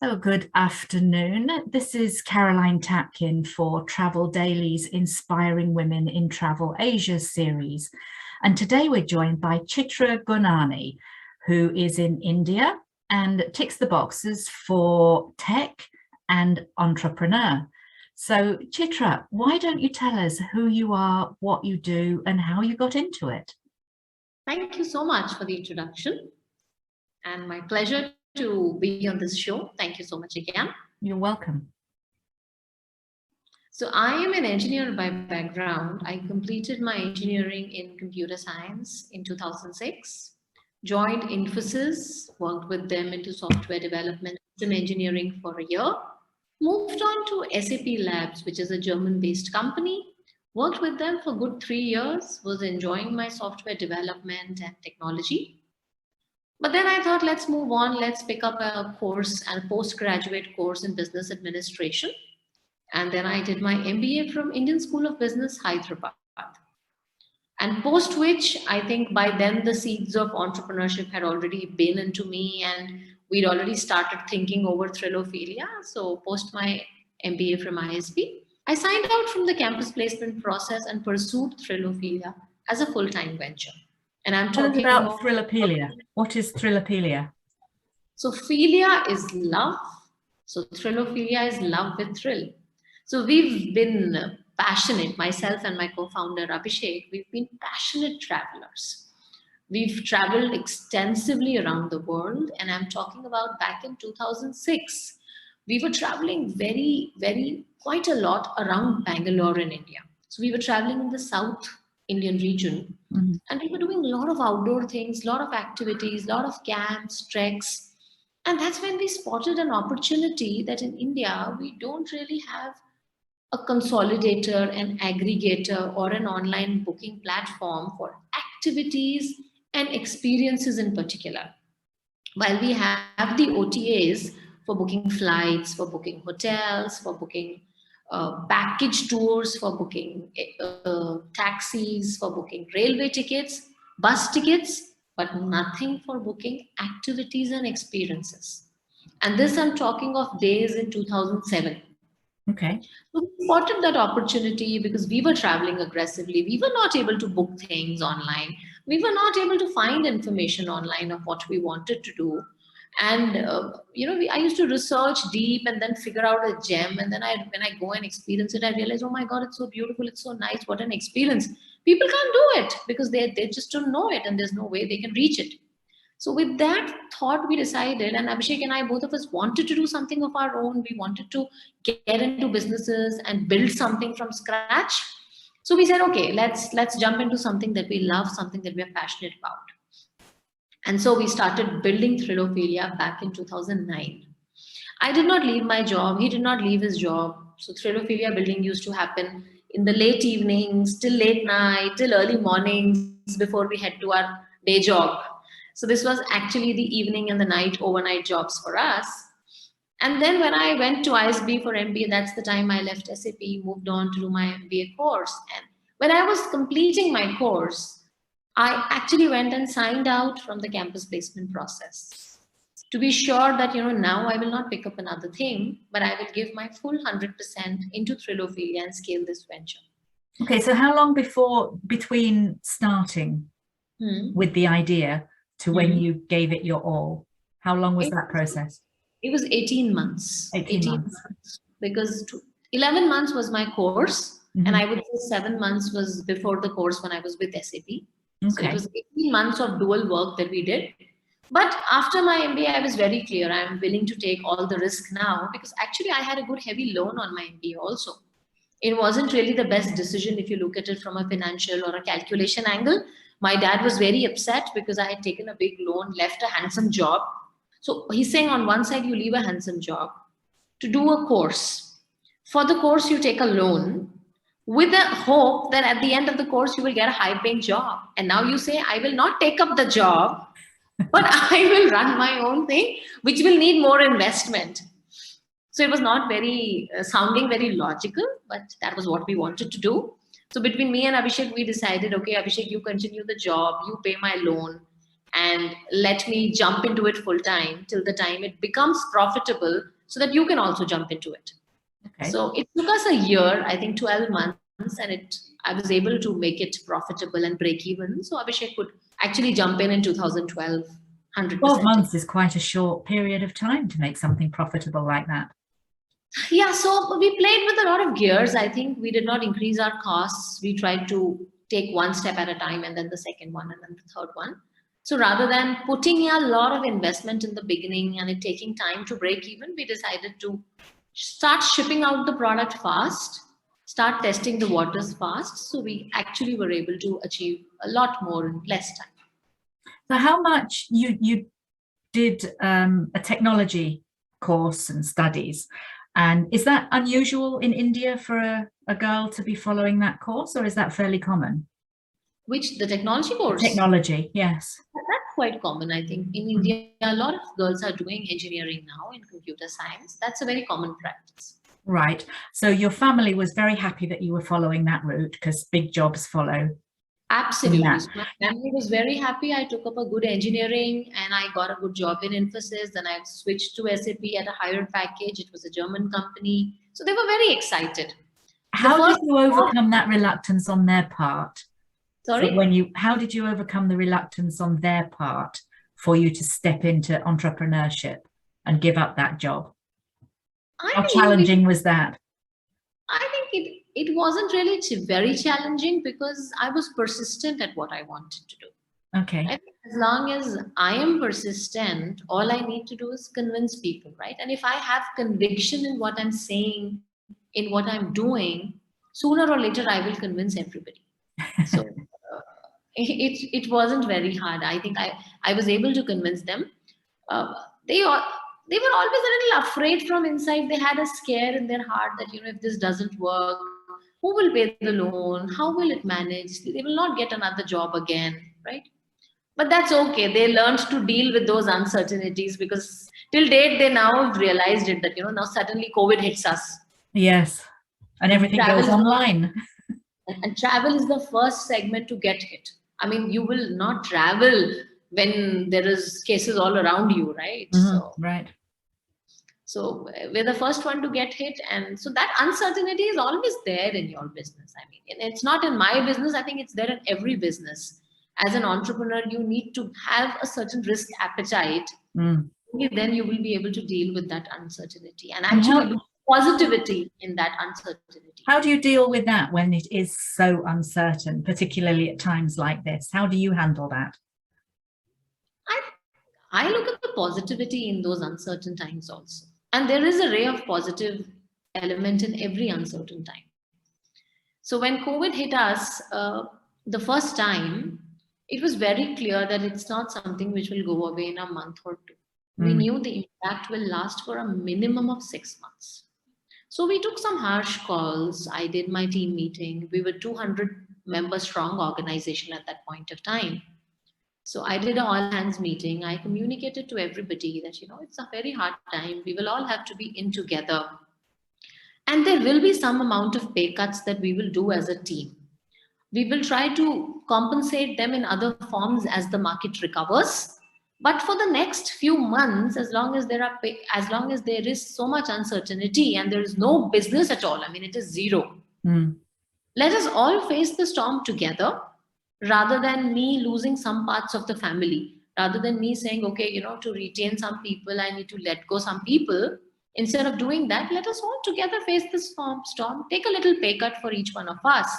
Oh, good afternoon. This is Caroline Tapkin for Travel Daily's Inspiring Women in Travel Asia series. And today we're joined by Chitra Gurnani, who is in India and ticks the boxes for tech and entrepreneur. So Chitra, why don't you tell us who you are, what you do, and how you got into it? Thank you so much for the introduction, and my pleasure to be on this show. Thank you so much again. You're welcome. So I am an engineer by background. I completed my engineering in computer science in 2006, joined Infosys, worked with them into software development and engineering for a year, moved on to SAP Labs, which is a German-based company, worked with them for good 3 years, was enjoying my software development and technology. But then I thought, let's move on. Let's pick up a course and a postgraduate course in business administration. And then I did my MBA from Indian School of Business, Hyderabad. And post which, I think by then the seeds of entrepreneurship had already been into me and we'd already started thinking over Thrillophilia. So post my MBA from ISB, I signed out from the campus placement process and pursued Thrillophilia as a full-time venture. And I'm talking about Thrillophilia. What is Thrillophilia? So philia is love. So Thrillophilia is love with thrill. So we've been passionate, myself and my co-founder Abhishek, we've been passionate travelers. We've traveled extensively around the world, and I'm talking about back in 2006. We were traveling quite a lot around Bangalore in India. So we were traveling in the South Indian region, and we were doing a lot of outdoor things, a lot of activities, a lot of camps, treks. And that's when we spotted an opportunity that in India, we don't really have a consolidator, an aggregator, or an online booking platform for activities and experiences in particular. While we have the OTAs for booking flights, for booking hotels, for booking package tours, for booking taxis, for booking railway tickets, bus tickets, but nothing for booking activities and experiences. And this I'm talking of days in 2007. Okay. So we spotted that opportunity because we were traveling aggressively. We were not able to book things online. We were not able to find information online of what we wanted to do. And I used to research deep and then figure out a gem. And then when I go and experience it, I realize, oh my God, it's so beautiful. It's so nice. What an experience. People can't do it because they just don't know it. And there's no way they can reach it. So with that thought, we decided, and Abhishek and I, both of us wanted to do something of our own. We wanted to get into businesses and build something from scratch. So we said, okay, let's jump into something that we love, something that we are passionate about. And so we started building Thrillophilia back in 2009. I did not leave my job. He did not leave his job. So Thrillophilia building used to happen in the late evenings, till late night, till early mornings before we head to our day job. So this was actually the evening and the night overnight jobs for us. And then when I went to ISB for MBA, that's the time I left SAP, moved on to do my MBA course. And when I was completing my course, I actually went and signed out from the campus placement process to be sure that, now I will not pick up another thing, but I will give my full 100% into Thrillophilia and scale this venture. Okay, so how long between starting with the idea to when you gave it your all? How long was that process? It was 18 months. 18 months. Because 11 months was my course, and I would say 7 months was before the course when I was with SAP. Okay. So it was 18 months of dual work that we did. But after my MBA, I was very clear. I'm willing to take all the risk now because actually I had a good heavy loan on my MBA also. It wasn't really the best decision if you look at it from a financial or a calculation angle. My dad was very upset because I had taken a big loan, left a handsome job. So he's saying on one side, you leave a handsome job to do a course. For the course, you take a loan with the hope that at the end of the course, you will get a high-paying job. And now you say, I will not take up the job, but I will run my own thing, which will need more investment. So it was not sounding very logical, but that was what we wanted to do. So between me and Abhishek, we decided, okay, Abhishek, you continue the job, you pay my loan. and let me jump into it full time till the time it becomes profitable so that you can also jump into it. Okay. So it took us a year, I think 12 months, and I was able to make it profitable and break even. So Abhishek could actually jump in 2012, 100%. 12 months is quite a short period of time to make something profitable like that. Yeah, so we played with a lot of gears. I think we did not increase our costs. We tried to take one step at a time, and then the second one, and then the third one. So rather than putting a lot of investment in the beginning and it taking time to break even, we decided to start shipping out the product fast, start testing the waters fast. So we actually were able to achieve a lot more in less time. So how much you did a technology course and studies, and is that unusual in India for a girl to be following that course, or is that fairly common? The technology course? Technology, yes. That's quite common. I think in India, a lot of girls are doing engineering now in computer science. That's a very common practice. Right. So your family was very happy that you were following that route because big jobs follow. Absolutely. So my family was very happy. I took up a good engineering and I got a good job in Infosys. Then I switched to SAP at a higher package. It was a German company. So they were very excited. How did you overcome that reluctance on their part? Sorry? How did you overcome the reluctance on their part for you to step into entrepreneurship and give up that job? How challenging was that? I think it wasn't really very challenging because I was persistent at what I wanted to do. Okay. I think as long as I am persistent, all I need to do is convince people, right? And if I have conviction in what I'm saying, in what I'm doing, sooner or later I will convince everybody. So it wasn't very hard. I think I was able to convince them. They were always a little afraid from inside. They had a scare in their heart that, if this doesn't work, who will pay the loan? How will it manage? They will not get another job again, right? But that's okay. They learned to deal with those uncertainties because till date they now realized it that, now suddenly COVID hits us. Yes. And everything goes online. And travel is the first segment to get hit. I mean, you will not travel when there is cases all around you, right? Right. So we're the first one to get hit. And so that uncertainty is always there in your business. I mean, it's not in my business. I think it's there in every business. As an entrepreneur, you need to have a certain risk appetite. Only then you will be able to deal with that uncertainty and actually look positivity in that uncertainty. How do you deal with that when it is so uncertain, particularly at times like this? How do you handle that? I look at the positivity in those uncertain times also. And there is a ray of positive element in every uncertain time. So when COVID hit us the first time, it was very clear that it's not something which will go away in a month or two. We knew the impact will last for a minimum of 6 months. So we took some harsh calls. I did my team meeting. We were 200 member strong organization at that point of time. So I did an all hands meeting. I communicated to everybody that, it's a very hard time. We will all have to be in together. And there will be some amount of pay cuts that we will do as a team. We will try to compensate them in other forms as the market recovers. But for the next few months, as long as there is so much uncertainty and there is no business at all, I mean, it is zero. Let us all face the storm together rather than me losing some parts of the family, rather than me saying, okay, to retain some people, I need to let go some people. Instead of doing that, let us all together face this storm, take a little pay cut for each one of us,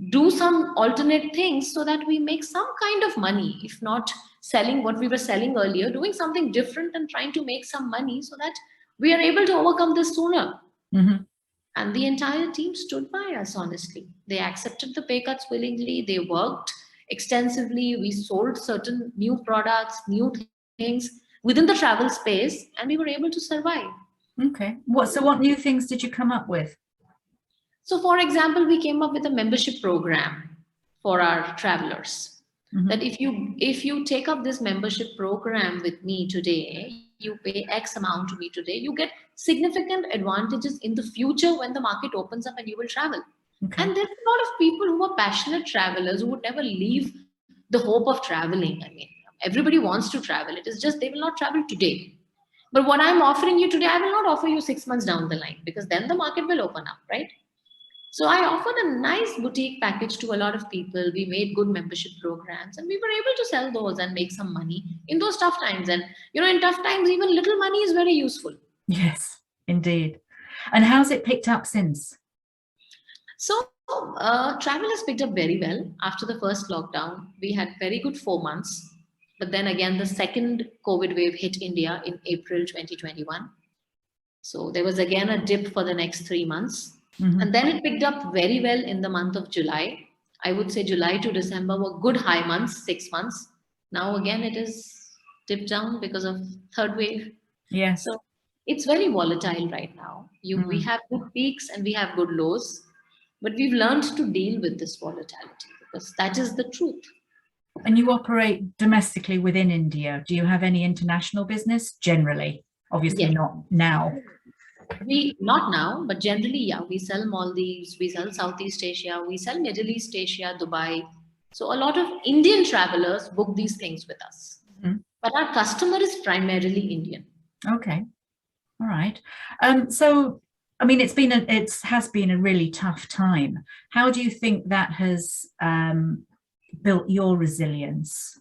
do some alternate things so that we make some kind of money, if not selling what we were selling earlier, doing something different and trying to make some money so that we are able to overcome this sooner. And the entire team stood by us, honestly. They accepted the pay cuts willingly. They worked extensively. We sold certain new products, new things within the travel space, and we were able to survive. Okay. So what new things did you come up with? So, for example, we came up with a membership program for our travelers. That if you take up this membership program with me today, you pay X amount to me today, you get significant advantages in the future when the market opens up and you will travel. Okay. And there's a lot of people who are passionate travelers who would never leave the hope of traveling. I mean, Everybody wants to travel. It is just they will not travel today. But what I'm offering you today, I will not offer you 6 months down the line, because then the market will open up, right? So I offered a nice boutique package to a lot of people. We made good membership programs, and we were able to sell those and make some money in those tough times. And in tough times, even little money is very useful. Yes, indeed. And how's it picked up since? So travel has picked up very well. After the first lockdown, we had very good 4 months. But then again, the second COVID wave hit India in April 2021. So there was again a dip for the next 3 months. Mm-hmm. And then it picked up very well in the month of July. I would say July to December were good high months, 6 months. Now again, it is dipped down because of third wave. Yes. So it's very volatile right now. We have good peaks and we have good lows, but we've learned to deal with this volatility, because that is the truth. And you operate domestically within India. Do you have any international business generally? Obviously Yes. not now. We not now, but generally, yeah, we sell Maldives, we sell Southeast Asia, we sell Middle East Asia, Dubai. So a lot of Indian travelers book these things with us. Mm-hmm. But our customer is primarily Indian. Okay. All right. So I mean, it has been a really tough time. How do you think that has built your resilience?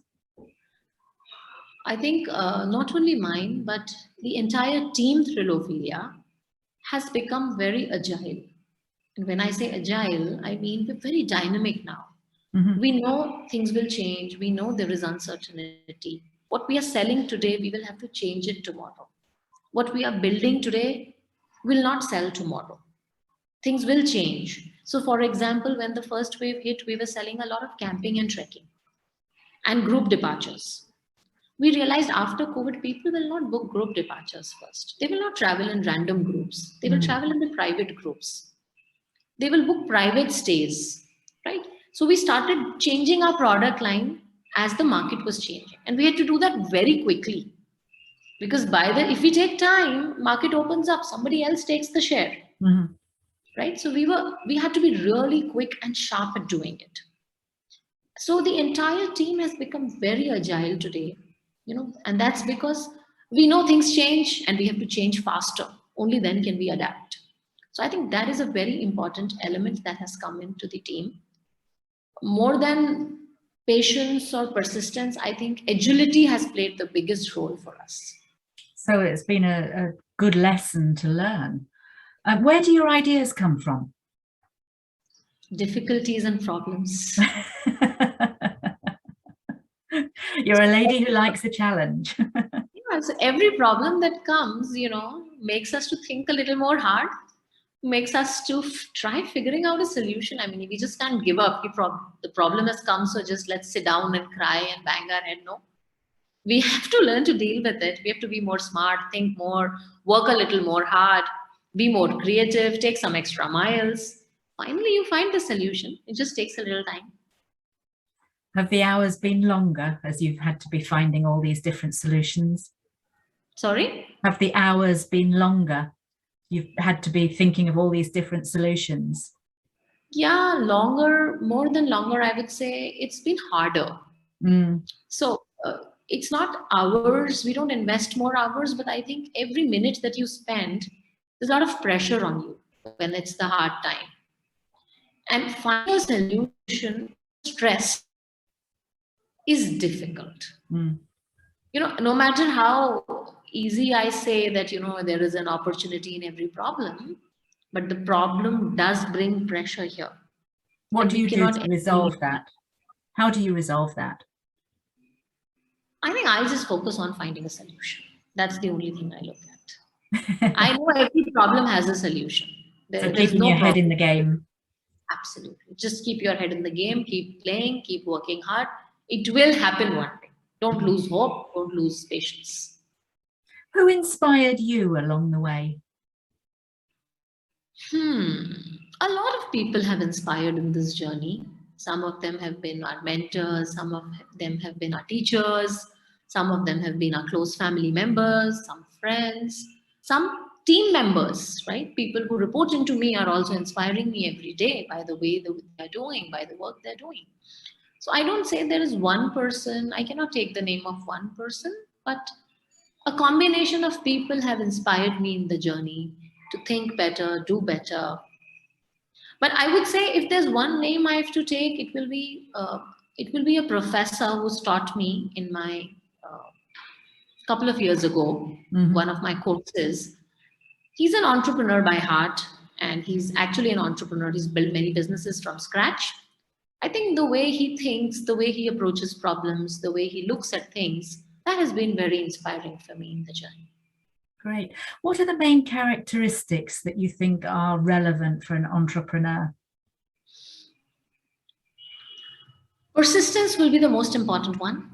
I think not only mine, but the entire team Thrillophilia has become very agile. And when I say agile, I mean we're very dynamic now. Mm-hmm. We know things will change. We know there is uncertainty. What we are selling today, we will have to change it tomorrow. What we are building today will not sell tomorrow. Things will change. So, for example, when the first wave hit, we were selling a lot of camping and trekking and group departures. We realized after COVID, people will not book group departures first. They will not travel in random groups. They will travel in the private groups. They will book private stays, right? So we started changing our product line as the market was changing. And we had to do that very quickly. Because if we take time, market opens up, somebody else takes the share. Mm-hmm. Right? So we had to be really quick and sharp at doing it. So the entire team has become very agile today, and that's because we know things change and we have to change faster. Only then can we adapt. So I think that is a very important element that has come into the team. More than patience or persistence, I think agility has played the biggest role for us. So it's been a good lesson to learn. Where do your ideas come from? Difficulties and problems. You're a lady who likes a challenge. Yeah, so every problem that comes, makes us to think a little more hard, makes us to try figuring out a solution. I mean, we just can't give up. The problem has come, so just let's sit down and cry and bang our head. No. We have to learn to deal with it. We have to be more smart, think more, work a little more hard, be more creative, take some extra miles. Finally, you find the solution. It just takes a little time. Have the hours been longer as you've had to be finding all these different solutions? Sorry? Have the hours been longer? You've had to be thinking of all these different solutions? Yeah, longer, more than longer, I would say it's been harder. So it's not hours. We don't invest more hours, but I think every minute that you spend, there's a lot of pressure on you when it's the hard time. And finding a solution, stress is difficult. No matter how easy I say that, there is an opportunity in every problem, but the problem does bring pressure here. What do you do to resolve that? How do you resolve that? I think I just focus on finding a solution. That's the only thing I look at. I know every problem has a solution. So keeping your head in the game. Absolutely. Just keep your head in the game, keep playing, keep working hard. It will happen one day. Don't lose hope, don't lose patience. Who inspired you along the way? A lot of people have inspired in this journey. Some of them have been our mentors, some of them have been our teachers, some of them have been our close family members, some friends, some team members, right? People who report into me are also inspiring me every day by the way they're doing, by the work they're doing. So I don't say there is one person, I cannot take the name of one person, but a combination of people have inspired me in the journey to think better, do better. But I would say if there's one name I have to take, it will be a professor who's taught me in my couple of years ago, one of my courses. He's an entrepreneur by heart, and he's actually an entrepreneur. He's built many businesses from scratch. I think the way he thinks, the way he approaches problems, the way he looks at things, that has been very inspiring for me in the journey. Great. What are the main characteristics that you think are relevant for an entrepreneur? Persistence will be the most important one.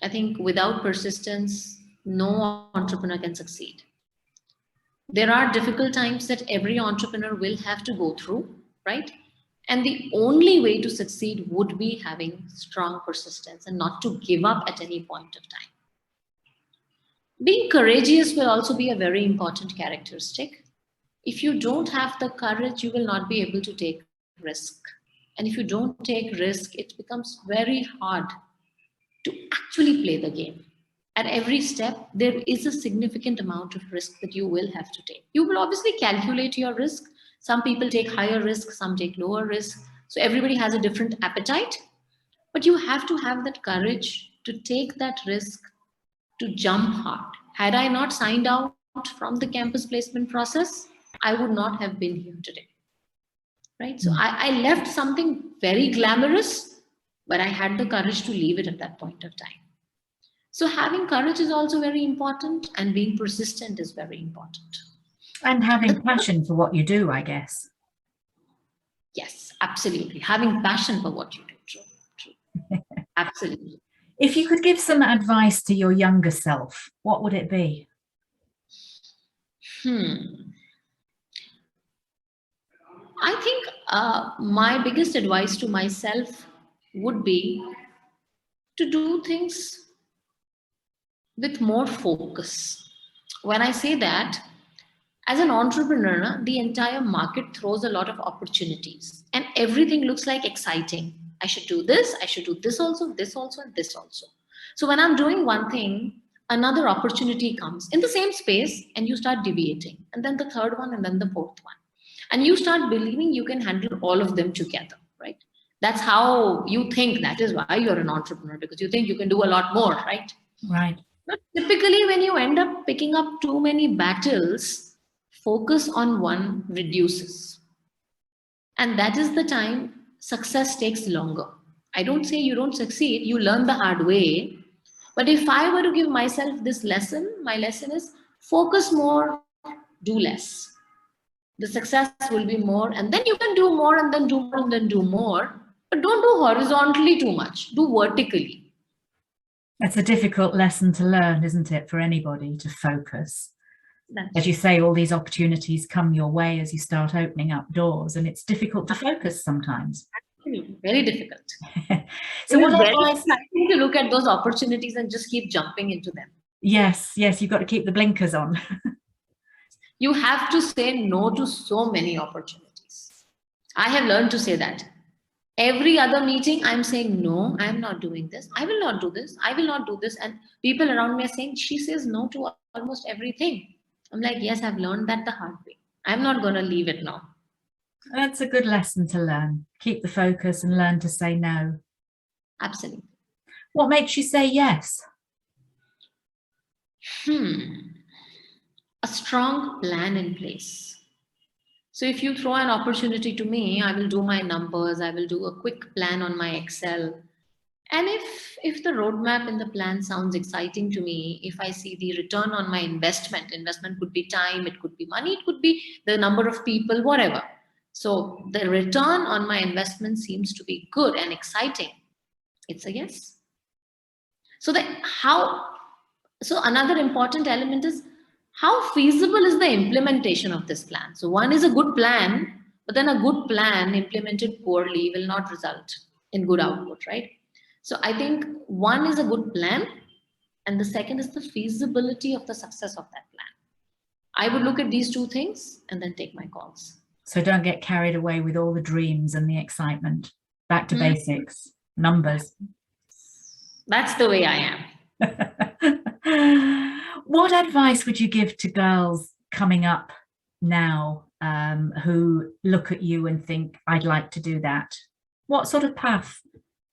I think without persistence, no entrepreneur can succeed. There are difficult times that every entrepreneur will have to go through, right? And the only way to succeed would be having strong persistence and not to give up at any point of time. Being courageous will also be a very important characteristic. If you don't have the courage, you will not be able to take risk. And if you don't take risk, it becomes very hard to actually play the game. At every step, there is a significant amount of risk that you will have to take. You will obviously calculate your risk. Some people take higher risk, some take lower risk. So everybody has a different appetite. But you have to have that courage to take that risk, to jump hard. Had I not signed out from the campus placement process, I would not have been here today. Right? So I left something very glamorous, but I had the courage to leave it at that point of time. So having courage is also very important, and being persistent is very important. And having passion for what you do, I guess. Yes, absolutely. Having passion for what you do. True. Absolutely. If you could give some advice to your younger self, what would it be? I think my biggest advice to myself would be to do things with more focus. When I say that, as an entrepreneur, the entire market throws a lot of opportunities, and everything looks like exciting. I should do this also, this also, and this also. So when I'm doing one thing, another opportunity comes in the same space, and you start deviating, and then the third one, and then the fourth one. And you start believing you can handle all of them together, right? That's how you think. That is why you're an entrepreneur, because you think you can do a lot more, right? Right. But typically, when you end up picking up too many battles, focus on one reduces. And that is the time success takes longer. I don't say you don't succeed, you learn the hard way. But if I were to give myself this lesson, my lesson is focus more, do less. The success will be more, and then you can do more, and then do more, and then do more. But don't do horizontally too much, do vertically. It's a difficult lesson to learn, isn't it, for anybody to focus? As you say, all these opportunities come your way as you start opening up doors, and it's difficult to focus sometimes. Absolutely, very difficult. So what very advice? exciting to look at those opportunities and just keep jumping into them. Yes, you've got to keep the blinkers on. You have to say no to so many opportunities. I have learned to say that. Every other meeting, I'm saying, no, I'm not doing this. I will not do this. I will not do this. And people around me are saying, she says no to almost everything. I'm like, yes, I've learned that the hard way. I'm not going to leave it now. That's a good lesson to learn. Keep the focus and learn to say no. Absolutely. What makes you say yes? A strong plan in place. So if you throw an opportunity to me, I will do my numbers. I will do a quick plan on my Excel. And if the roadmap in the plan sounds exciting to me, if I see the return on my investment could be time, it could be money, it could be the number of people, whatever. So the return on my investment seems to be good and exciting. It's a yes. So another important element is how feasible is the implementation of this plan? So one is a good plan, but then a good plan implemented poorly will not result in good output, right? So I think one is a good plan, and the second is the feasibility of the success of that plan. I would look at these two things and then take my calls. So don't get carried away with all the dreams and the excitement. Back to basics. Numbers. That's the way I am. What advice would you give to girls coming up now who look at you and think, I'd like to do that? What sort of path,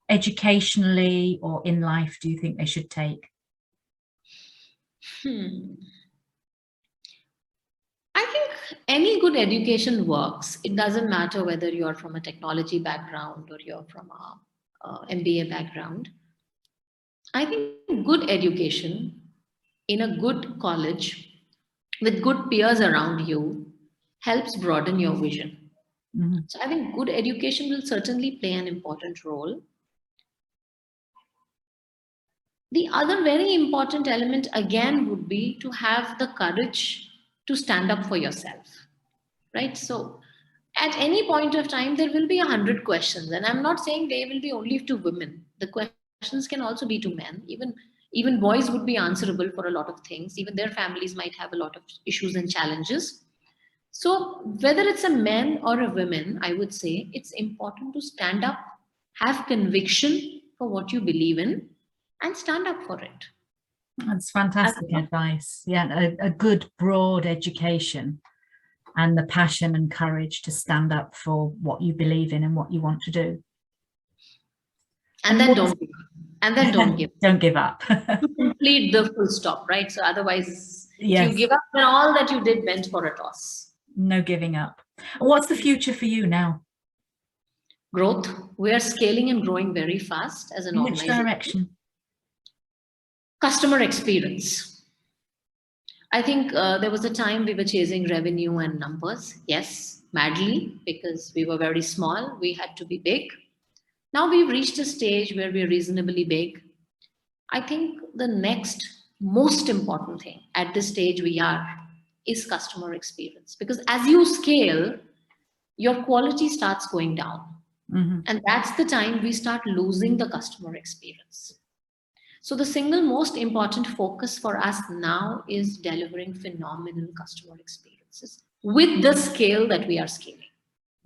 educationally or in life, do you think they should take? I think any good education works. It doesn't matter whether you're from a technology background or you're from a MBA background. I think good education in a good college with good peers around you helps broaden your vision. Mm-hmm. So I think good education will certainly play an important role. The other very important element again would be to have the courage to stand up for yourself, right? So at any point of time, there will be 100 questions, and I'm not saying they will be only to women. The questions can also be to men. Even boys would be answerable for a lot of things. Even their families might have a lot of issues and challenges. So whether it's a man or a woman, I would say it's important to stand up, have conviction for what you believe in, and stand up for it. That's fantastic advice. Yeah, a good broad education and the passion and courage to stand up for what you believe in and what you want to do. And then don't give up. And then don't give up. Don't give up. Complete the full stop, right? So otherwise, yes. If you give up, then all that you did went for a toss. No giving up. What's the future for you now? Growth. We are scaling and growing very fast as an organization. Which direction? Customer experience. I think there was a time we were chasing revenue and numbers. Yes, madly, because we were very small. We had to be big. Now we've reached a stage where we're reasonably big. I think the next most important thing at this stage we are is customer experience. Because as you scale, your quality starts going down. Mm-hmm. And that's the time we start losing the customer experience. So the single most important focus for us now is delivering phenomenal customer experiences with the scale that we are scaling.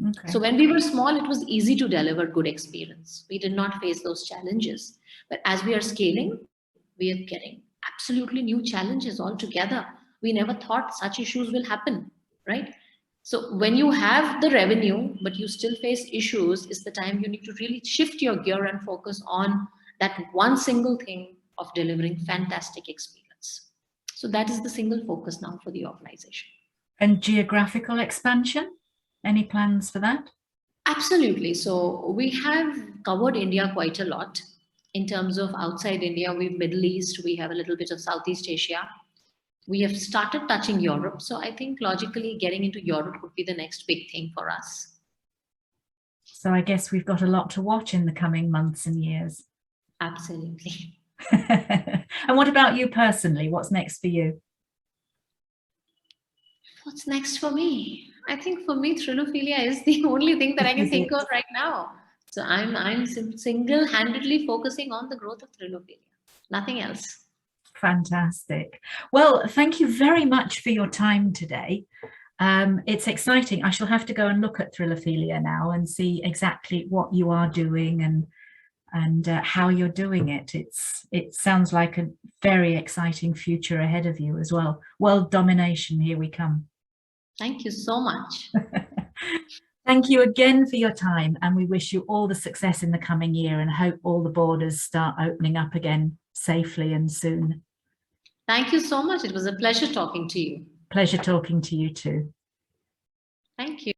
Okay. So when we were small, it was easy to deliver good experience. We did not face those challenges. But as we are scaling, we are getting absolutely new challenges altogether. We never thought such issues will happen, right? So when you have the revenue, but you still face issues, is the time you need to really shift your gear and focus on that one single thing of delivering fantastic experience. So that is the single focus now for the organization. And geographical expansion? Any plans for that? Absolutely. So we have covered India quite a lot. In terms of outside India, we have Middle East, we have a little bit of Southeast Asia. We have started touching Europe. So I think logically getting into Europe would be the next big thing for us. So I guess we've got a lot to watch in the coming months and years. Absolutely. And what about you personally? What's next for you? What's next for me? I think for me, Thrillophilia is the only thing that I can think of right now. So I'm single-handedly focusing on the growth of Thrillophilia, nothing else. Fantastic. Well, thank you very much for your time today. It's exciting. I shall have to go and look at Thrillophilia now and see exactly what you are doing and how you're doing it. It sounds like a very exciting future ahead of you as well. World domination, here we come. Thank you so much. Thank you again for your time, and we wish you all the success in the coming year and hope all the borders start opening up again safely and soon. Thank you so much. It was a pleasure talking to you. Pleasure talking to you too. Thank you.